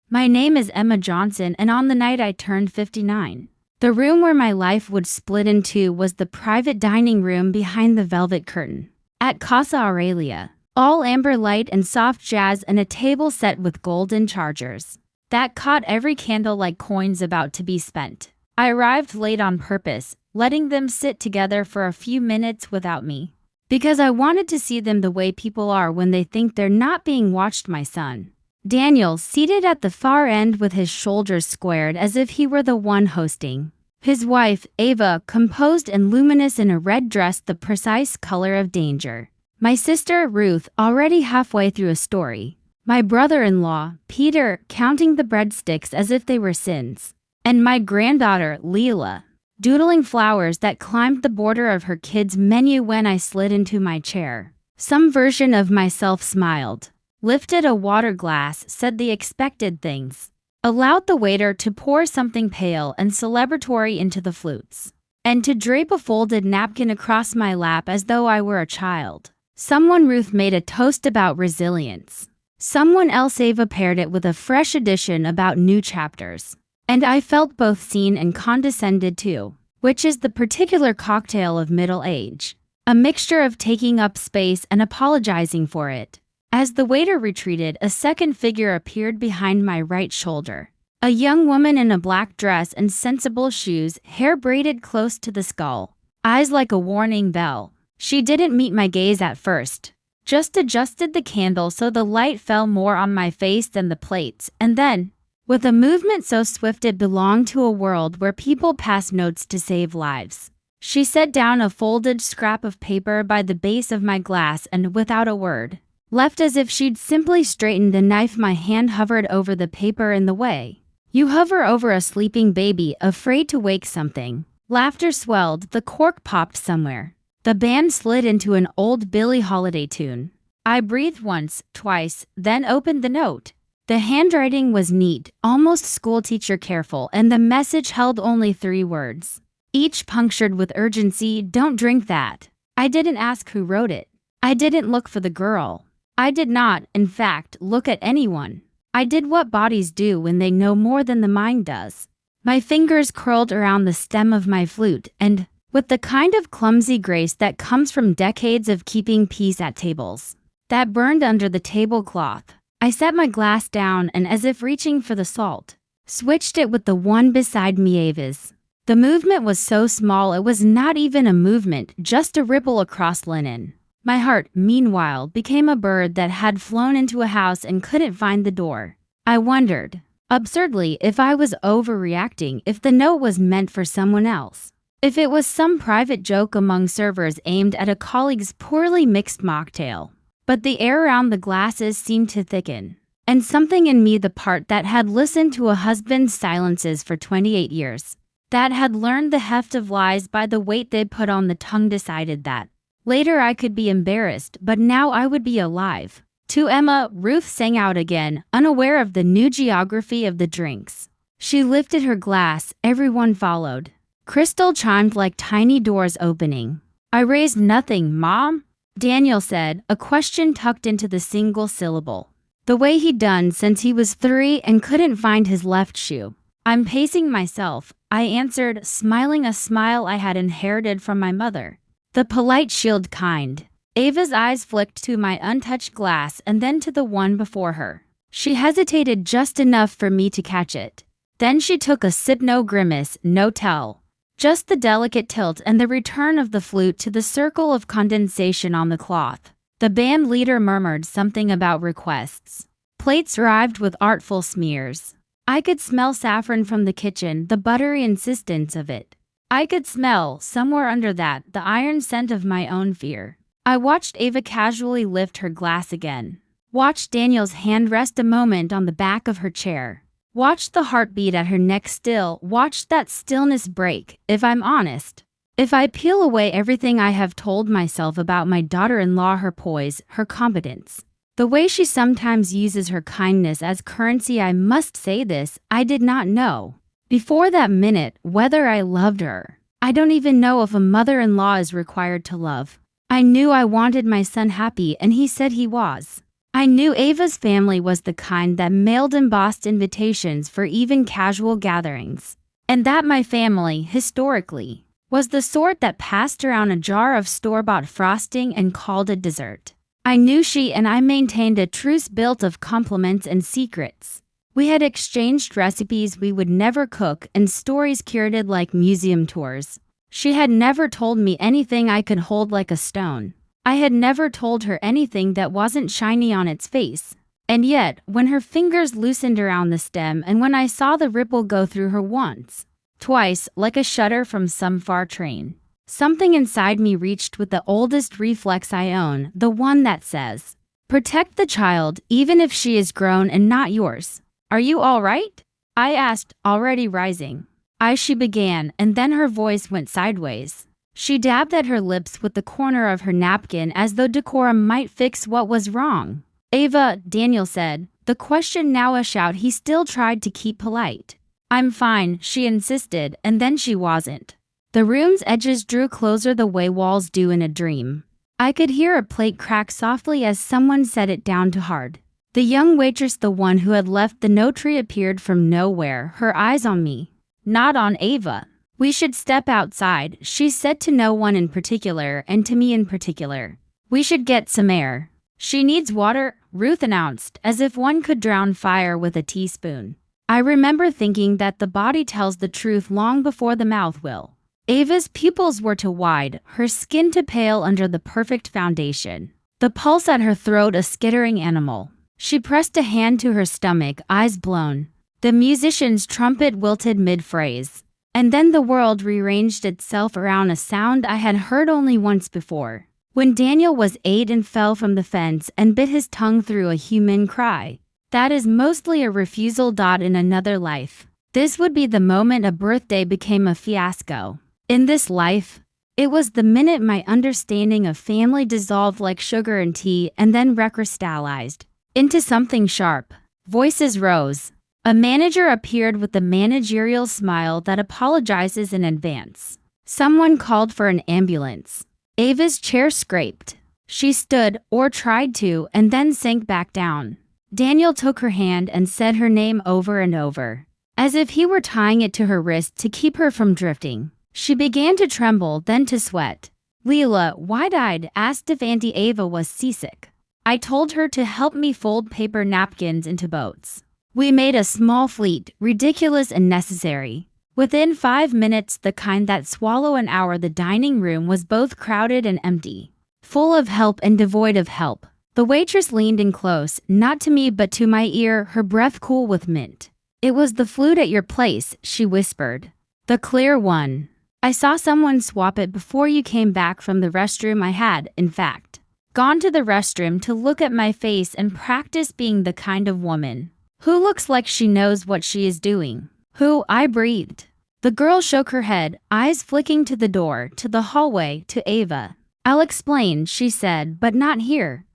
My name is Emma Johnson, and on the night I turned 59, the room where my life would split in two was the private dining room behind the velvet curtain. At Casa Aurelia, all amber light and soft jazz and a table set with golden chargers that caught every candle like coins about to be spent. I arrived late on purpose, letting them sit together for a few minutes without me, because I wanted to see them the way people are when they think they're not being watched. My son, Daniel, seated at the far end with his shoulders squared as if he were the one hosting. His wife, Ava, composed and luminous in a red dress the precise color of danger. My sister, Ruth, already halfway through a story. My brother-in-law, Peter, counting the breadsticks as if they were sins. And my granddaughter, Leela, doodling flowers that climbed the border of her kids' menu when I slid into my chair. Some version of myself smiled, lifted a water glass, said the expected things, allowed the waiter to pour something pale and celebratory into the flutes, and to drape a folded napkin across my lap as though I were a child. Ruth made a toast about resilience. Someone else, Ava, paired it with a fresh edition about new chapters. And I felt both seen and condescended too, which is the particular cocktail of middle age. A mixture of taking up space and apologizing for it. As the waiter retreated, a second figure appeared behind my right shoulder. A young woman in a black dress and sensible shoes, hair braided close to the skull, eyes like a warning bell. She didn't meet my gaze at first, just adjusted the candle so the light fell more on my face than the plates, and then, with a movement so swift it belonged to a world where people pass notes to save lives, she set down a folded scrap of paper by the base of my glass and, without a word, left as if she'd simply straightened the knife. My hand hovered over the paper in the way you hover over a sleeping baby, afraid to wake something. Laughter swelled, the cork popped somewhere. The band slid into an old Billie Holiday tune. I breathed once, twice, then opened the note. The handwriting was neat, almost schoolteacher careful, and the message held only 3 words, each punctured with urgency: don't drink that. I didn't ask who wrote it. I didn't look for the girl. I did not, in fact, look at anyone. I did what bodies do when they know more than the mind does. My fingers curled around the stem of my flute and, with the kind of clumsy grace that comes from decades of keeping peace at tables that burned under the tablecloth, I set my glass down and, as if reaching for the salt, switched it with the one beside me, Ava's. The movement was so small it was not even a movement, just a ripple across linen. My heart, meanwhile, became a bird that had flown into a house and couldn't find the door. I wondered, absurdly, if I was overreacting, if the note was meant for someone else. If it was some private joke among servers aimed at a colleague's poorly mixed mocktail. But the air around the glasses seemed to thicken, and something in me, the part that had listened to a husband's silences for 28 years, that had learned the heft of lies by the weight they put on the tongue, decided that later I could be embarrassed, but now I would be alive. To Emma, Ruth sang out again, unaware of the new geography of the drinks. She lifted her glass, everyone followed. Crystal chimed like tiny doors opening. I raised nothing, Mom, Daniel said, a question tucked into the single syllable. The way he'd done since he was 3 and couldn't find his left shoe. I'm pacing myself, I answered, smiling a smile I had inherited from my mother. The polite shield kind. Ava's eyes flicked to my untouched glass and then to the one before her. She hesitated just enough for me to catch it. Then she took a sip, no grimace, no tell. Just the delicate tilt and the return of the flute to the circle of condensation on the cloth. The band leader murmured something about requests. Plates arrived with artful smears. I could smell saffron from the kitchen, the buttery insistence of it. I could smell, somewhere under that, the iron scent of my own fear. I watched Ava casually lift her glass again. Watched Daniel's hand rest a moment on the back of her chair. Watched the heartbeat at her neck still, watched that stillness break. If I'm honest, if I peel away everything I have told myself about my daughter-in-law, her poise, her competence, the way she sometimes uses her kindness as currency, I must say this, I did not know, before that minute, whether I loved her. I don't even know if a mother-in-law is required to love. I knew I wanted my son happy, and he said he was. I knew Ava's family was the kind that mailed embossed invitations for even casual gatherings, and that my family, historically, was the sort that passed around a jar of store-bought frosting and called it dessert. I knew she and I maintained a truce built of compliments and secrets. We had exchanged recipes we would never cook and stories curated like museum tours. She had never told me anything I could hold like a stone. I had never told her anything that wasn't shiny on its face. And yet, when her fingers loosened around the stem and when I saw the ripple go through her once, twice, like a shudder from some far train, something inside me reached with the oldest reflex I own, the one that says, "Protect the child, even if she is grown and not yours." "Are you all right?" I asked, already rising. She began, and then her voice went sideways. She dabbed at her lips with the corner of her napkin as though decorum might fix what was wrong. "Ava," Daniel said, the question now a shout he still tried to keep polite. "I'm fine," she insisted, and then she wasn't. The room's edges drew closer the way walls do in a dream. I could hear a plate crack softly as someone set it down to hard. The young waitress, the one who had left the note, appeared from nowhere, her eyes on me, not on Ava. "We should step outside," she said, to no one in particular and to me in particular. "We should get some air." "She needs water," Ruth announced, as if one could drown fire with a teaspoon. I remember thinking that the body tells the truth long before the mouth will. Ava's pupils were too wide, her skin too pale under the perfect foundation, the pulse at her throat a skittering animal. She pressed a hand to her stomach, eyes blown. The musician's trumpet wilted mid-phrase. And then the world rearranged itself around a sound I had heard only once before, when Daniel was 8 and fell from the fence and bit his tongue through a human cry. That is mostly a refusal. In another life, this would be the moment a birthday became a fiasco. In this life, it was the minute my understanding of family dissolved like sugar and tea and then recrystallized into something sharp. Voices rose. A manager appeared with the managerial smile that apologizes in advance. Someone called for an ambulance. Ava's chair scraped. She stood, or tried to, and then sank back down. Daniel took her hand and said her name over and over, as if he were tying it to her wrist to keep her from drifting. She began to tremble, then to sweat. Leela, wide-eyed, asked if Auntie Ava was seasick. I told her to help me fold paper napkins into boats. We made a small fleet, ridiculous and necessary. Within 5 minutes, the kind that swallow an hour, the dining room was both crowded and empty, full of help and devoid of help. The waitress leaned in close, not to me but to my ear, her breath cool with mint. "It was the flute at your place," she whispered. "The clear one. I saw someone swap it before you came back from the restroom. I had, in fact, gone to the restroom to look at my face and practice being the kind of woman who looks like she knows what she is doing." "Who?" I breathed. The girl shook her head, eyes flicking to the door, to the hallway, to Ava. "I'll explain," she said, "but not here."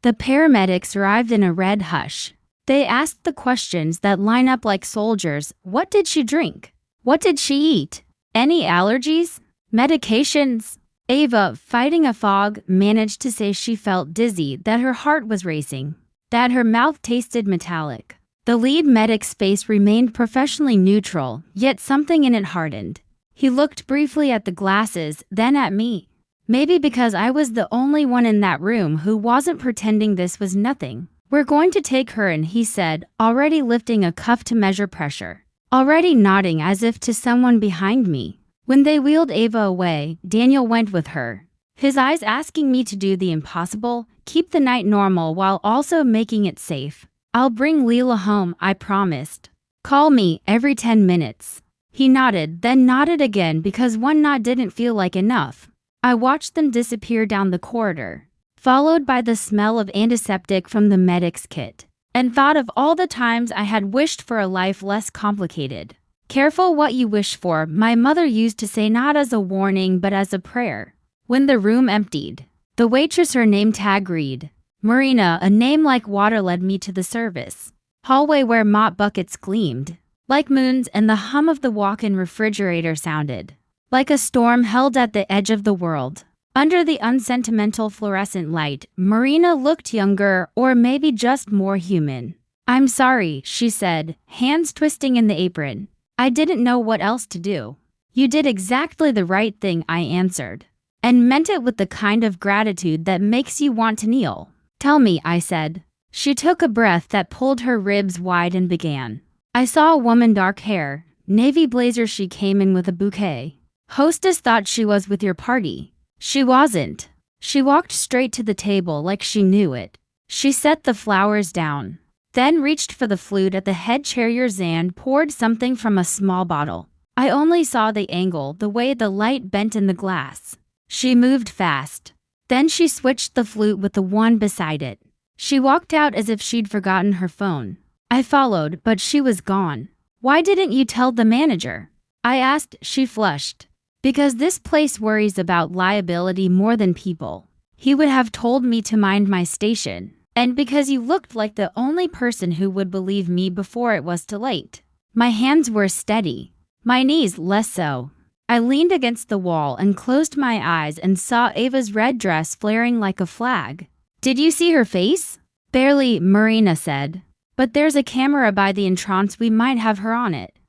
The paramedics arrived in a red hush. They asked the questions that line up like soldiers. What did she drink? What did she eat? Any allergies? Medications? Ava, fighting a fog, managed to say she felt dizzy, that her heart was racing, that her mouth tasted metallic. The lead medic's face remained professionally neutral, yet something in it hardened. He looked briefly at the glasses, then at me. Maybe because I was the only one in that room who wasn't pretending this was nothing. "We're going to take her in," he said, already lifting a cuff to measure pressure, already nodding as if to someone behind me. When they wheeled Ava away, Daniel went with her, his eyes asking me to do the impossible, keep the night normal while also making it safe. "I'll bring Leela home," I promised. "Call me every 10 minutes. He nodded, then nodded again because one nod didn't feel like enough. I watched them disappear down the corridor, followed by the smell of antiseptic from the medic's kit, and thought of all the times I had wished for a life less complicated. "Careful what you wish for," my mother used to say, not as a warning but as a prayer. When the room emptied, the waitress, her name tag read Marina, a name like water, led me to the service hallway where mop buckets gleamed like moons and the hum of the walk-in refrigerator sounded like a storm held at the edge of the world. Under the unsentimental fluorescent light, Marina looked younger or maybe just more human. "I'm sorry," she said, hands twisting in the apron. "I didn't know what else to do." "You did exactly the right thing," I answered, and meant it with the kind of gratitude that makes you want to kneel. "Tell me," I said. She took a breath that pulled her ribs wide and began. "I saw a woman, dark hair, navy blazer. She came in with a bouquet. Hostess thought she was with your party. She wasn't." She walked straight to the table like she knew it. She set the flowers down, then reached for the flute at the head chair. Zan poured something from a small bottle. I only saw the angle, the way the light bent in the glass. She moved fast. Then she switched the flute with the one beside it. She walked out as if she'd forgotten her phone. I followed, but she was gone. "Why didn't you tell the manager?" I asked. She flushed. "Because this place worries about liability more than people. He would have told me to mind my station. And because you looked like the only person who would believe me before it was too late." My hands were steady, my knees less so. I leaned against the wall and closed my eyes and saw Ava's red dress flaring like a flag. "Did you see her face?" "Barely," Marina said. "But there's a camera by the entrance. We might have her on it."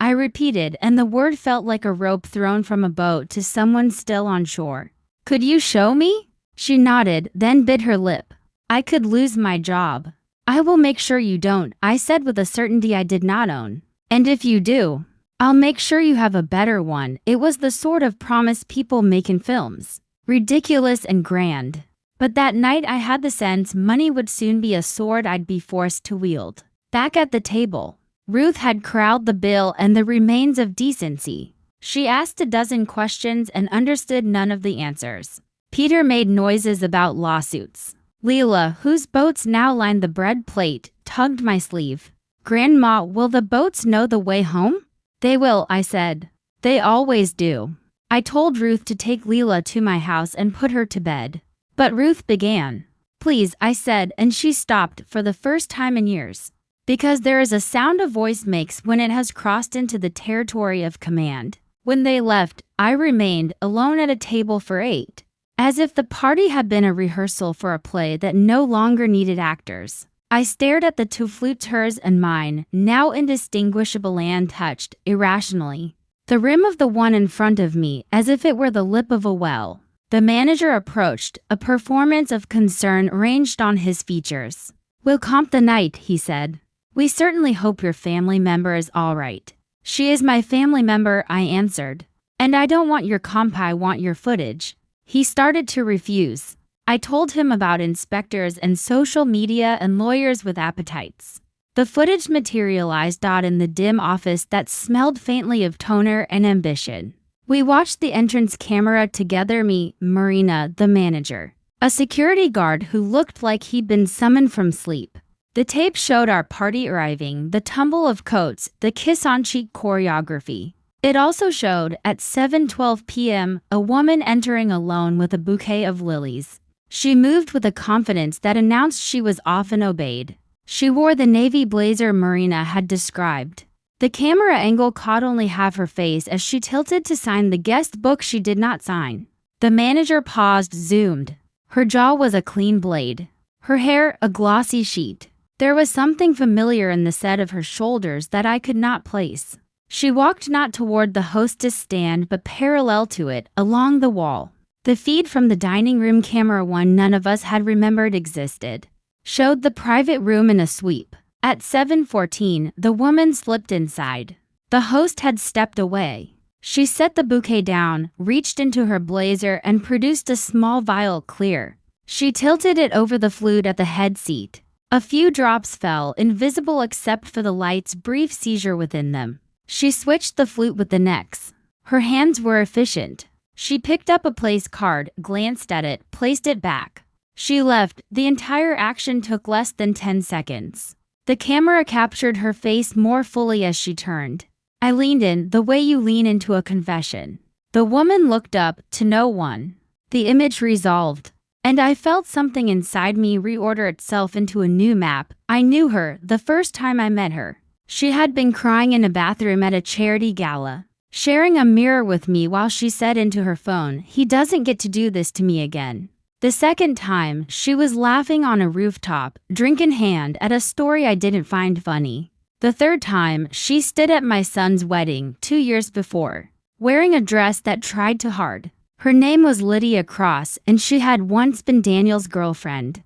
I repeated, and the word felt like a rope thrown from a boat to someone still on shore. "Could you show me?" She nodded, then bit her lip. "I could lose my job." "I will make sure you don't," I said with a certainty I did not own. "And if you do, I'll make sure you have a better one." It was the sort of promise people make in films. Ridiculous and grand. But that night I had the sense money would soon be a sword I'd be forced to wield. Back at the table, Ruth had corralled the bill and the remains of decency. She asked a dozen questions and understood none of the answers. Peter made noises about lawsuits. Leela, whose boats now lined the bread plate, tugged my sleeve. "Grandma, will the boats know the way home?" "They will," I said. "They always do." I told Ruth to take Leela to my house and put her to bed. But Ruth began. "Please," I said, and she stopped for the first time in years. Because there is a sound a voice makes when it has crossed into the territory of command. When they left, I remained alone at a table for 8, as if the party had been a rehearsal for a play that no longer needed actors. I stared at the two flutes, hers and mine, now indistinguishable and touched, irrationally. The rim of the one in front of me, as if it were the lip of a well. The manager approached, a performance of concern ranged on his features. "We'll comp the night," he said. "We certainly hope your family member is all right." "She is my family member," I answered. "And I don't want your comp, I want your footage." He started to refuse. I told him about inspectors and social media and lawyers with appetites. The footage materialized in the dim office that smelled faintly of toner and ambition. We watched the entrance camera together, me, Marina, the manager, a security guard who looked like he'd been summoned from sleep. The tape showed our party arriving, the tumble of coats, the kiss-on-cheek choreography. It also showed, at 7:12 p.m., a woman entering alone with a bouquet of lilies. She moved with a confidence that announced she was off and obeyed. She wore the navy blazer Marina had described. The camera angle caught only half her face as she tilted to sign the guest book she did not sign. The manager paused, zoomed. Her jaw was a clean blade. Her hair, a glossy sheet. There was something familiar in the set of her shoulders that I could not place. She walked not toward the hostess stand but parallel to it, along the wall. The feed from the dining room camera, one none of us had remembered existed, showed the private room in a sweep. At 7:14, the woman slipped inside. The host had stepped away. She set the bouquet down, reached into her blazer, and produced a small vial, clear. She tilted it over the flute at the head seat. A few drops fell, invisible except for the light's brief seizure within them. She switched the flute with the next. Her hands were efficient. She picked up a place card, glanced at it, placed it back. She left. The entire action took less than 10 seconds. The camera captured her face more fully as she turned. I leaned in, the way you lean into a confession. The woman looked up, to no one. The image resolved. And I felt something inside me reorder itself into a new map. I knew her, the first time I met her. She had been crying in a bathroom at a charity gala. sharing a mirror with me while she said into her phone, "He doesn't get to do this to me again." The second time, she was laughing on a rooftop, drink in hand, at a story I didn't find funny. The third time, she stood at my son's wedding 2 years before, wearing a dress that tried too hard. Her name was Lydia Cross, and she had once been Daniel's girlfriend.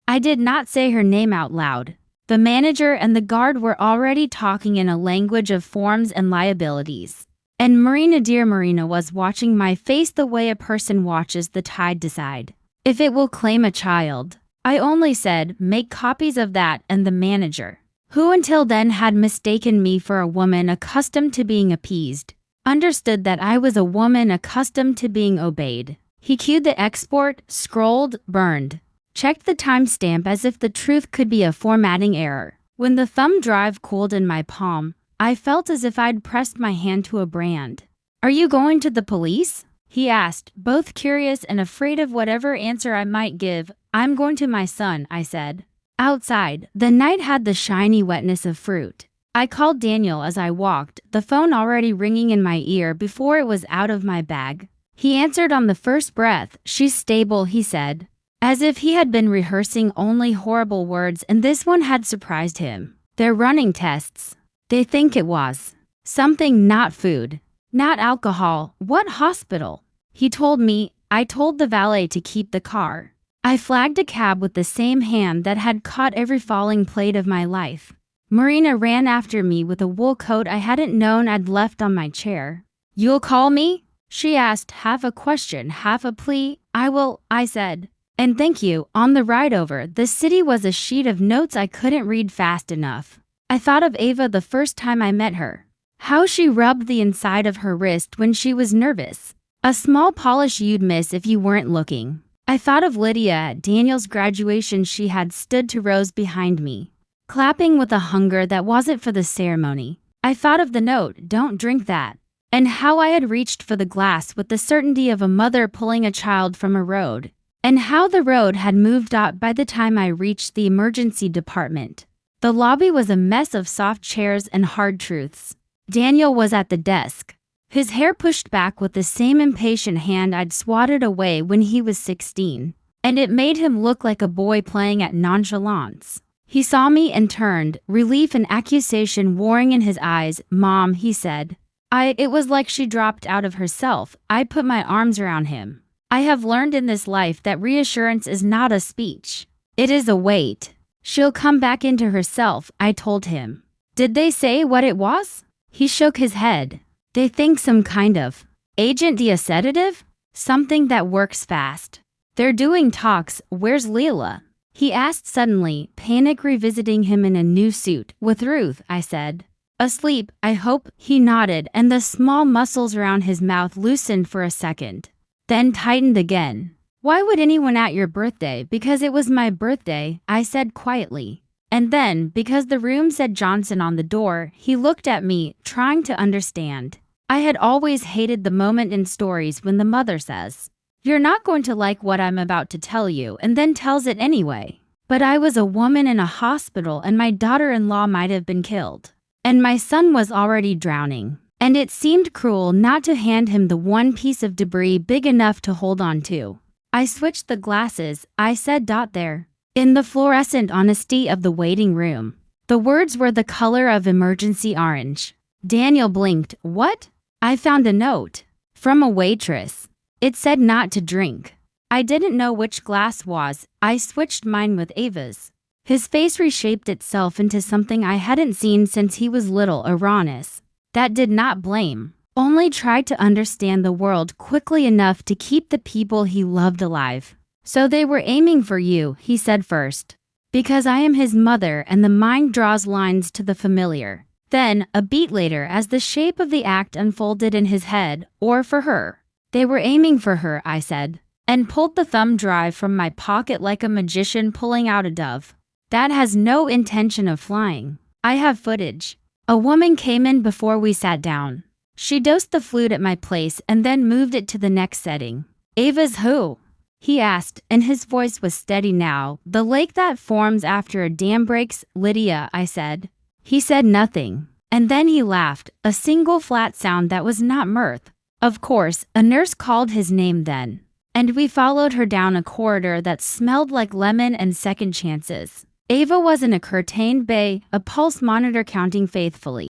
I did not say her name out loud. The manager and the guard were already talking in a language of forms and liabilities. And Marina, dear Marina, was watching my face the way a person watches the tide decide if it will claim a child. I only said, "Make copies of that," and the manager, who until then had mistaken me for a woman accustomed to being appeased, understood that I was a woman accustomed to being obeyed. He cued the export, scrolled, burned, checked the timestamp as if the truth could be a formatting error. When the thumb drive cooled in my palm, I felt as if I'd pressed my hand to a brand. "Are you going to the police?" he asked, both curious and afraid of whatever answer I might give. "I'm going to my son," I said. Outside, the night had the shiny wetness of fruit. I called Daniel as I walked, the phone already ringing in my ear before it was out of my bag. He answered on the first breath. "She's stable," he said, as if he had been rehearsing only horrible words and this one had surprised him. "They're running tests. They think it was something, not food, not alcohol." "What hospital?" he told me. I told the valet to keep the car. I flagged a cab with the same hand that had caught every falling plate of my life. Marina ran after me with a wool coat I hadn't known I'd left on my chair. "You'll call me?" she asked, half a question, half a plea. "I will," I said. "And thank you." On the ride over, the city was a sheet of notes I couldn't read fast enough. I thought of Ava the first time I met her. How she rubbed the inside of her wrist when she was nervous. A small polish you'd miss if you weren't looking. I thought of Lydia at Daniel's graduation. She had stood 2 rows behind me, clapping with a hunger that wasn't for the ceremony. I thought of the note, "Don't drink that," and how I had reached for the glass with the certainty of a mother pulling a child from a road, and how the road had moved up by the time I reached the emergency department. The lobby was a mess of soft chairs and hard truths. Daniel was at the desk, his hair pushed back with the same impatient hand I'd swatted away when he was 16, and it made him look like a boy playing at nonchalance. He saw me and turned, relief and accusation warring in his eyes. "Mom," he said. It was like she dropped out of herself. I put my arms around him. "I have learned in this life that reassurance is not a speech. It is a weight. She'll come back into herself," I told him. "Did they say what it was?" He shook his head. "They think some kind of agent D, a sedative? Something that works fast. They're doing talks." "Where's Leela?" he asked suddenly, panic revisiting him in a new suit. "With Ruth," I said. "Asleep, I hope." He nodded, and the small muscles around his mouth loosened for a second, then tightened again. "Why would anyone at your birthday?" "Because it was my birthday," I said quietly. "And then, because the room said Johnson on the door." He looked at me, trying to understand. I had always hated the moment in stories when the mother says, "You're not going to like what I'm about to tell you," and then tells it anyway. But I was a woman in a hospital, and my daughter-in-law might have been killed. And my son was already drowning. And it seemed cruel not to hand him the one piece of debris big enough to hold on to. "I switched the glasses," I said. There, in the fluorescent honesty of the waiting room, the words were the color of emergency orange. Daniel blinked. "What?" "I found a note. From a waitress. It said not to drink." I didn't know which glass was. I switched mine with Ava's. His face reshaped itself into something I hadn't seen since he was little. A rawness that did not blame, only tried to understand the world quickly enough to keep the people he loved alive. "So they were aiming for you," he said first. "Because I am his mother," and the mind draws lines to the familiar. Then, a beat later, as the shape of the act unfolded in his head, "Or for her." "They were aiming for her," I said, and pulled the thumb drive from my pocket like a magician pulling out a dove that has no intention of flying. "I have footage." A woman came in before we sat down. She dosed the flute at my place and then moved it to the next setting. "Ava's who?" he asked, and his voice was steady now. "The lake that forms after a dam breaks." "Lydia," I said. He said nothing, And then he laughed, a single flat sound that was not mirth. Of course, a nurse called his name then. And we followed her down a corridor that smelled like lemon and second chances. Ava was in a curtained bay, a pulse monitor counting faithfully.